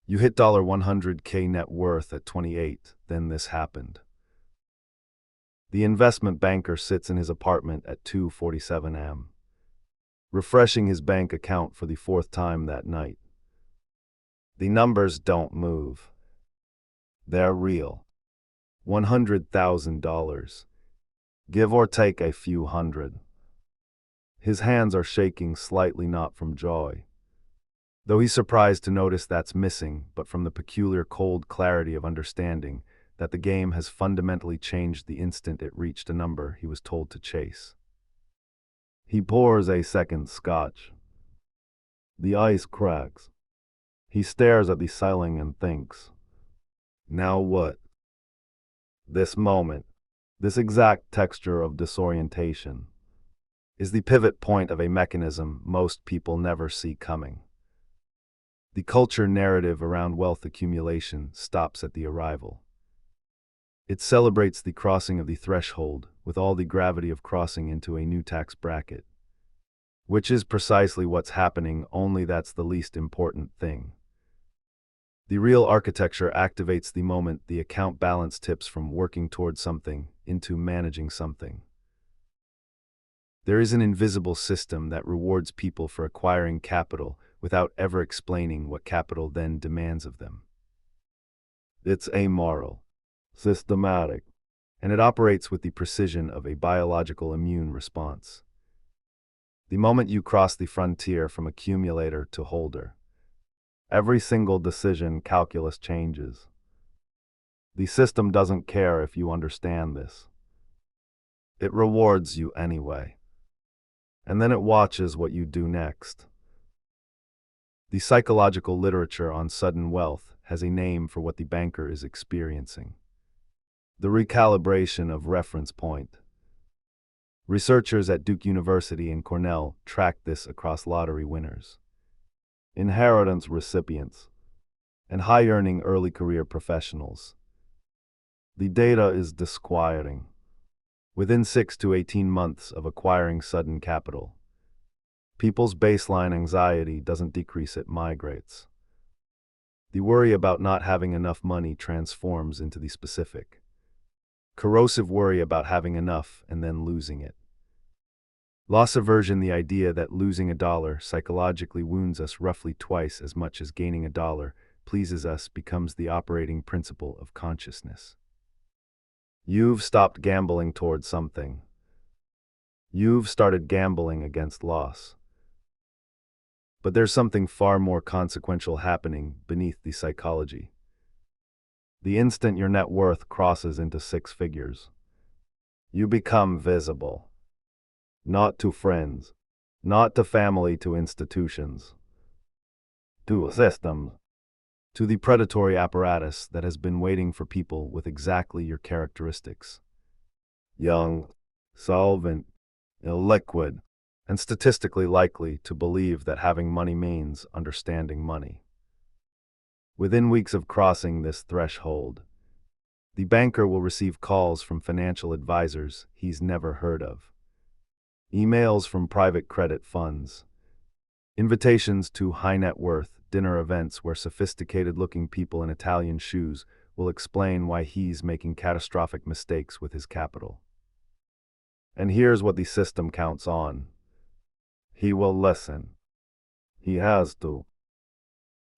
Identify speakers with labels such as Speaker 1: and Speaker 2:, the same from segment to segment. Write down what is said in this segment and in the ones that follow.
Speaker 1: You hit $100K net worth at 28, then this happened. The investment banker sits in his apartment at 2:47 am, refreshing his bank account for the fourth time that night. The numbers don't move. They're real. $100,000. Give or take a few hundred. His hands are shaking slightly, not from joy, though he's surprised to notice that's missing, but from the peculiar cold clarity of understanding that the game has fundamentally changed the instant it reached a number he was told to chase. He pours a second scotch. The ice cracks. He stares at the ceiling and thinks, now what? This moment, this exact texture of disorientation, is the pivot point of a mechanism most people never see coming. The culture narrative around wealth accumulation stops at the arrival. It celebrates the crossing of the threshold with all the gravity of crossing into a new tax bracket, which is precisely what's happening, only that's the least important thing. The real architecture activates the moment the account balance tips from working towards something into managing something. There is an invisible system that rewards people for acquiring capital without ever explaining what capital then demands of them. It's amoral, systematic, and it operates with the precision of a biological immune response. The moment you cross the frontier from accumulator to holder, every single decision calculus changes. The system doesn't care if you understand this. It rewards you anyway. And then it watches what you do next. The psychological literature on sudden wealth has a name for what the banker is experiencing: the recalibration of reference point. Researchers at Duke University and Cornell tracked this across lottery winners, inheritance recipients, and high-earning early career professionals. The data is disquieting. Within 6 to 18 months of acquiring sudden capital, people's baseline anxiety doesn't decrease, it migrates. The worry about not having enough money transforms into the specific, corrosive worry about having enough and then losing it. Loss aversion, the idea that losing $1 psychologically wounds us roughly twice as much as gaining $1 pleases us, becomes the operating principle of consciousness. You've stopped gambling towards something. You've started gambling against loss. But there's something far more consequential happening beneath the psychology. The instant your net worth crosses into 6 figures, you become visible. Not to friends, not to family, to institutions, to systems, to the predatory apparatus that has been waiting for people with exactly your characteristics: young, solvent, illiquid, and statistically likely to believe that having money means understanding money. Within weeks of crossing this threshold, the banker will receive calls from financial advisors he's never heard of, emails from private credit funds, invitations to high net worth dinner events where sophisticated-looking people in Italian shoes will explain why he's making catastrophic mistakes with his capital. And here's what the system counts on: he will listen. He has to.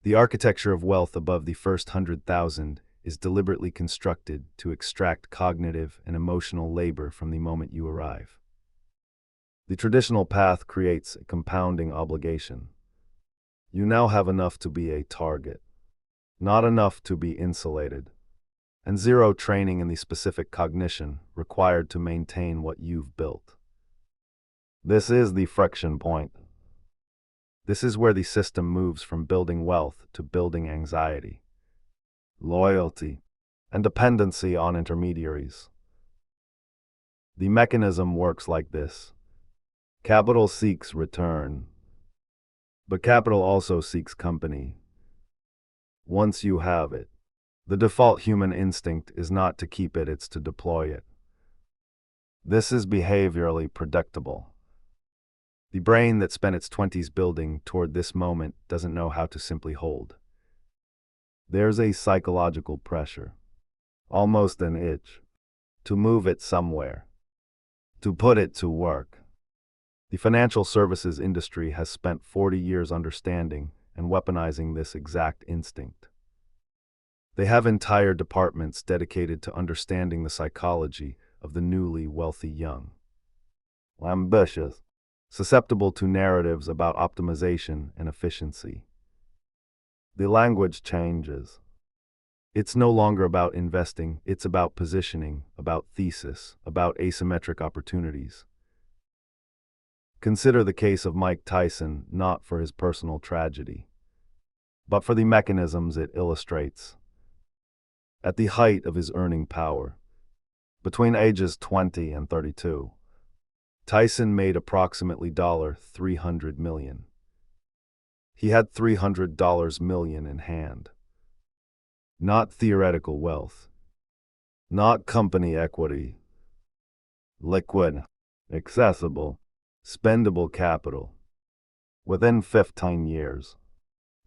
Speaker 1: The architecture of wealth above the first 100,000 is deliberately constructed to extract cognitive and emotional labor from the moment you arrive. The traditional path creates a compounding obligation. You now have enough to be a target, not enough to be insulated, and zero training in the specific cognition required to maintain what you've built. This is the friction point. This is where the system moves from building wealth to building anxiety, loyalty, and dependency on intermediaries. The mechanism works like this: capital seeks return, but capital also seeks company. Once you have it, the default human instinct is not to keep it, it's to deploy it. This is behaviorally predictable. The brain that spent its 20s building toward this moment doesn't know how to simply hold. There's a psychological pressure, almost an itch, to move it somewhere, to put it to work. The financial services industry has spent 40 years understanding and weaponizing this exact instinct. They have entire departments dedicated to understanding the psychology of the newly wealthy young. Ambitious, susceptible to narratives about optimization and efficiency. The language changes. It's no longer about investing, it's about positioning, about thesis, about asymmetric opportunities. Consider the case of Mike Tyson, not for his personal tragedy, but for the mechanisms it illustrates. At the height of his earning power, between ages 20 and 32, Tyson made approximately $300 million. He had $300 million in hand. Not theoretical wealth, not company equity, liquid, accessible, spendable capital. Within 15 years,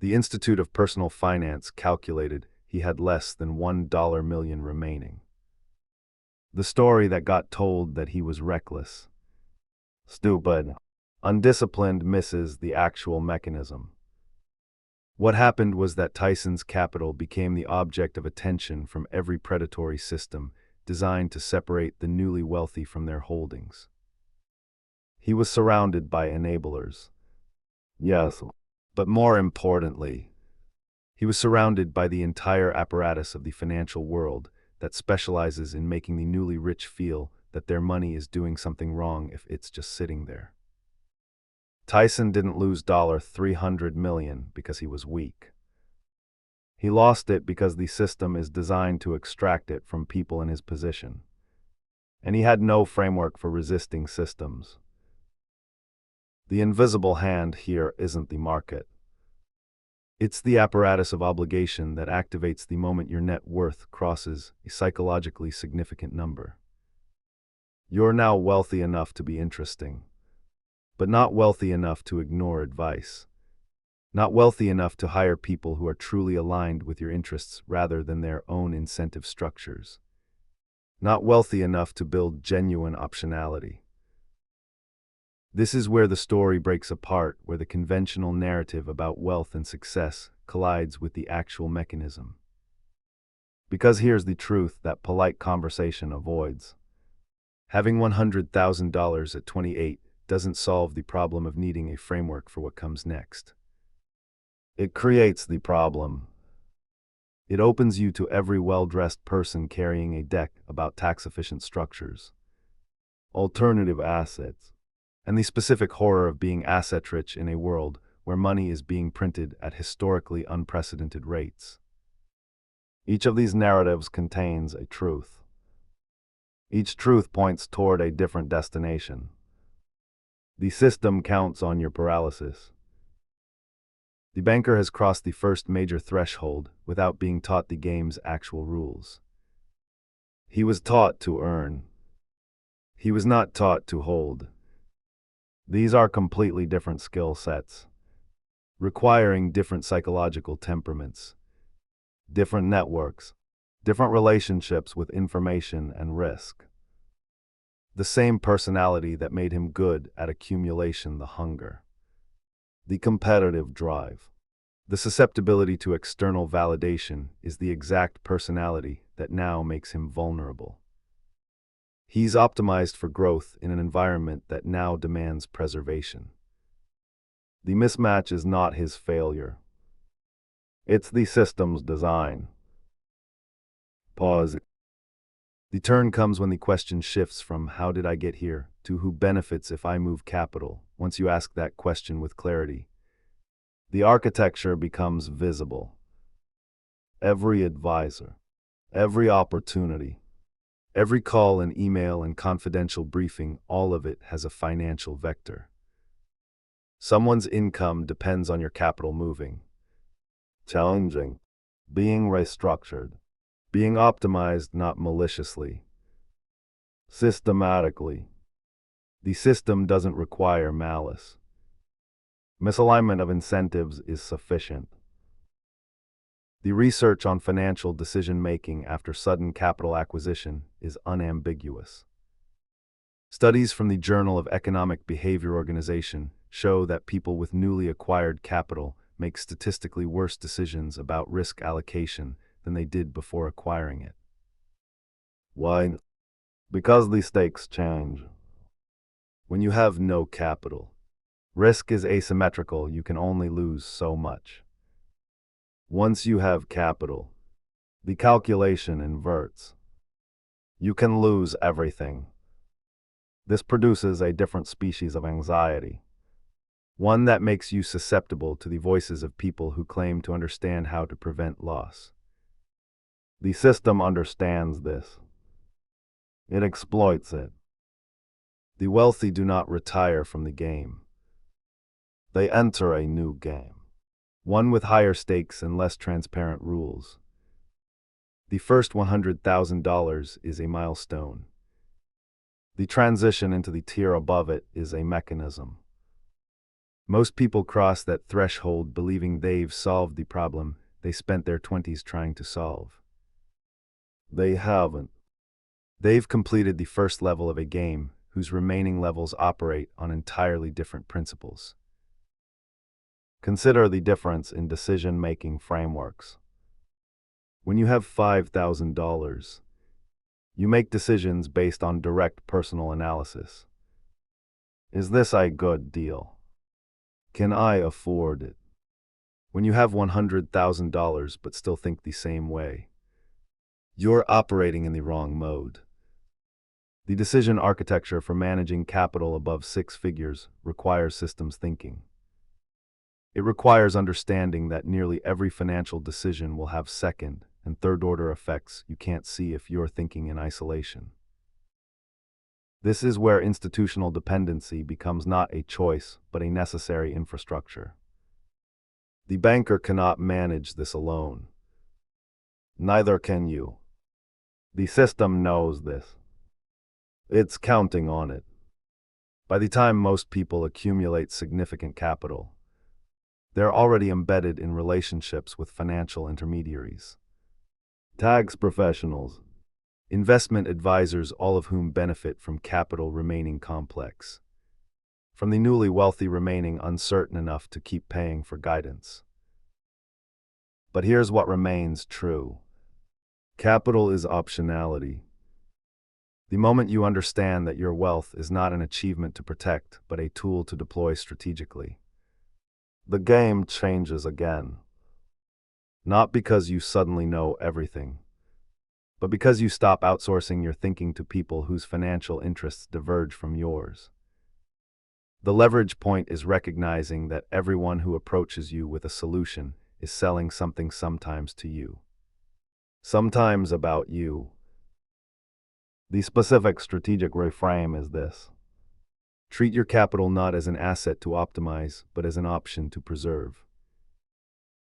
Speaker 1: the Institute of Personal Finance calculated he had less than $1 million remaining. The story that got told that he was reckless, stupid, undisciplined misses the actual mechanism. What happened was that Tyson's capital became the object of attention from every predatory system designed to separate the newly wealthy from their holdings. He was surrounded by enablers. Yes, but more importantly, he was surrounded by the entire apparatus of the financial world that specializes in making the newly rich feel that their money is doing something wrong if it's just sitting there. Tyson didn't lose $300 million because he was weak. He lost it because the system is designed to extract it from people in his position, and he had no framework for resisting systems. The invisible hand here isn't the market. It's the apparatus of obligation that activates the moment your net worth crosses a psychologically significant number. You're now wealthy enough to be interesting, but not wealthy enough to ignore advice. Not wealthy enough to hire people who are truly aligned with your interests rather than their own incentive structures. Not wealthy enough to build genuine optionality. This is where the story breaks apart, where the conventional narrative about wealth and success collides with the actual mechanism. Because here's the truth that polite conversation avoids. Having $100,000 at 28 doesn't solve the problem of needing a framework for what comes next. It creates the problem. It opens you to every well-dressed person carrying a deck about tax-efficient structures, alternative assets, and the specific horror of being asset-rich in a world where money is being printed at historically unprecedented rates. Each of these narratives contains a truth. Each truth points toward a different destination. The system counts on your paralysis. The banker has crossed the first major threshold without being taught the game's actual rules. He was taught to earn. He was not taught to hold. These are completely different skill sets, requiring different psychological temperaments, different networks, different relationships with information and risk. The same personality that made him good at accumulation, the hunger, the competitive drive, the susceptibility to external validation is the exact personality that now makes him vulnerable. He's optimized for growth in an environment that now demands preservation. The mismatch is not his failure. It's the system's design. Pause. The turn comes when the question shifts from "how did I get here" to "who benefits if I move capital." Once you ask that question with clarity, the architecture becomes visible. Every advisor, every opportunity, every call and email and confidential briefing, all of it has a financial vector. Someone's income depends on your capital moving, challenging, being restructured, being optimized not maliciously, systematically. The system doesn't require malice. Misalignment of incentives is sufficient. The research on financial decision-making after sudden capital acquisition is unambiguous. Studies from the Journal of Economic Behavior Organization show that people with newly acquired capital make statistically worse decisions about risk allocation than they did before acquiring it. Why? Because the stakes change. When you have no capital, risk is asymmetrical, you can only lose so much. Once you have capital, the calculation inverts. You can lose everything. This produces a different species of anxiety, one that makes you susceptible to the voices of people who claim to understand how to prevent loss. The system understands this. It exploits it. The wealthy do not retire from the game. They enter a new game, one with higher stakes and less transparent rules. The first $100,000 is a milestone. The transition into the tier above it is a mechanism. Most people cross that threshold believing they've solved the problem they spent their 20s trying to solve. They haven't. They've completed the first level of a game whose remaining levels operate on entirely different principles. Consider the difference in decision-making frameworks. When you have $5,000, you make decisions based on direct personal analysis. Is this a good deal? Can I afford it? When you have $100,000 but still think the same way, you're operating in the wrong mode. The decision architecture for managing capital above 6 figures requires systems thinking. It requires understanding that nearly every financial decision will have second and third-order effects you can't see if you're thinking in isolation. This is where institutional dependency becomes not a choice, but a necessary infrastructure. The banker cannot manage this alone. Neither can you. The system knows this. It's counting on it. By the time most people accumulate significant capital, they're already embedded in relationships with financial intermediaries. Tax professionals, investment advisors, all of whom benefit from capital remaining complex, from the newly wealthy remaining uncertain enough to keep paying for guidance. But here's what remains true. Capital is optionality. The moment you understand that your wealth is not an achievement to protect, but a tool to deploy strategically, the game changes again. Not because you suddenly know everything, but because you stop outsourcing your thinking to people whose financial interests diverge from yours. The leverage point is recognizing that everyone who approaches you with a solution is selling something sometimes to you, sometimes about you. The specific strategic reframe is this. Treat your capital not as an asset to optimize, but as an option to preserve.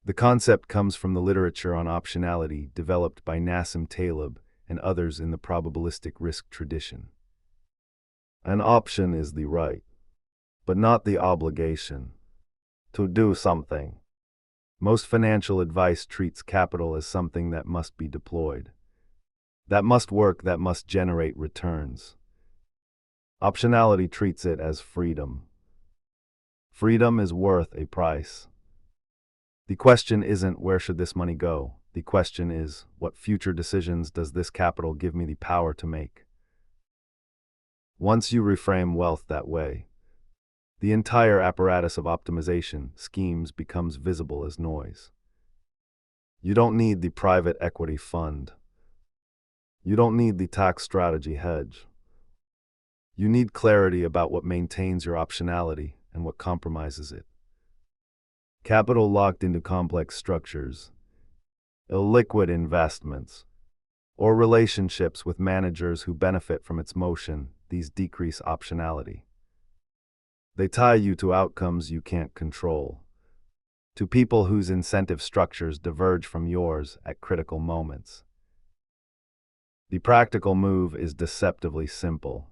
Speaker 1: The concept comes from the literature on optionality developed by Nassim Taleb and others in the probabilistic risk tradition. An option is the right, but not the obligation, to do something. Most financial advice treats capital as something that must be deployed, that must work, that must generate returns. Optionality treats it as freedom. Freedom is worth a price. The question isn't where should this money go? The question is, what future decisions does this capital give me the power to make? Once you reframe wealth that way, the entire apparatus of optimization schemes becomes visible as noise. You don't need the private equity fund. You don't need the tax strategy hedge. You need clarity about what maintains your optionality and what compromises it. Capital locked into complex structures, illiquid investments, or relationships with managers who benefit from its motion, these decrease optionality. They tie you to outcomes you can't control, to people whose incentive structures diverge from yours at critical moments. The practical move is deceptively simple.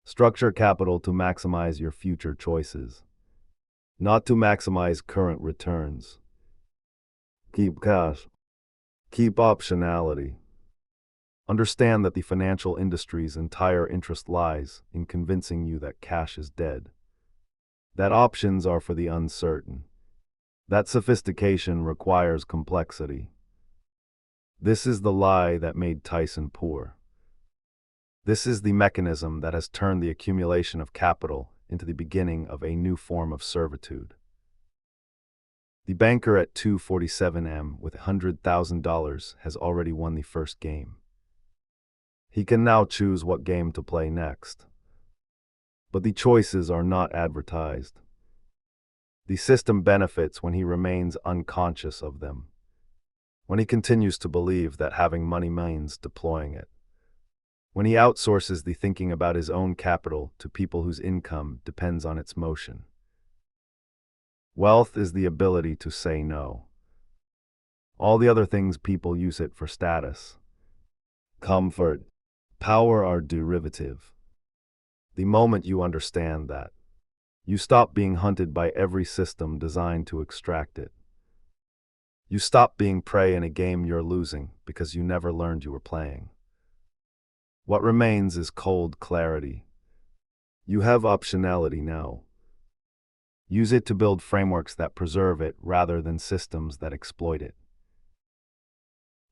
Speaker 1: Structure capital to maximize your future choices, not to maximize current returns. Keep cash. Keep optionality. Understand that the financial industry's entire interest lies in convincing you that cash is dead, that options are for the uncertain, that sophistication requires complexity. This is the lie that made Tyson poor. This is the mechanism that has turned the accumulation of capital into the beginning of a new form of servitude. The banker at 247M with $100,000 has already won the first game. He can now choose what game to play next. But the choices are not advertised. The system benefits when he remains unconscious of them, when he continues to believe that having money means deploying it, when he outsources the thinking about his own capital to people whose income depends on its motion. Wealth is the ability to say no. All the other things people use it for: status, comfort, power are derivative. The moment you understand that, you stop being hunted by every system designed to extract it. You stop being prey in a game you're losing because you never learned you were playing. What remains is cold clarity. You have optionality now. Use it to build frameworks that preserve it rather than systems that exploit it.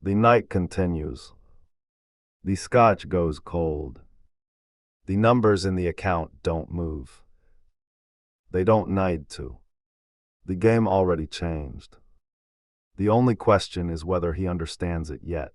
Speaker 1: The night continues. The scotch goes cold. The numbers in the account don't move. They don't need to. The game already changed. The only question is whether he understands it yet.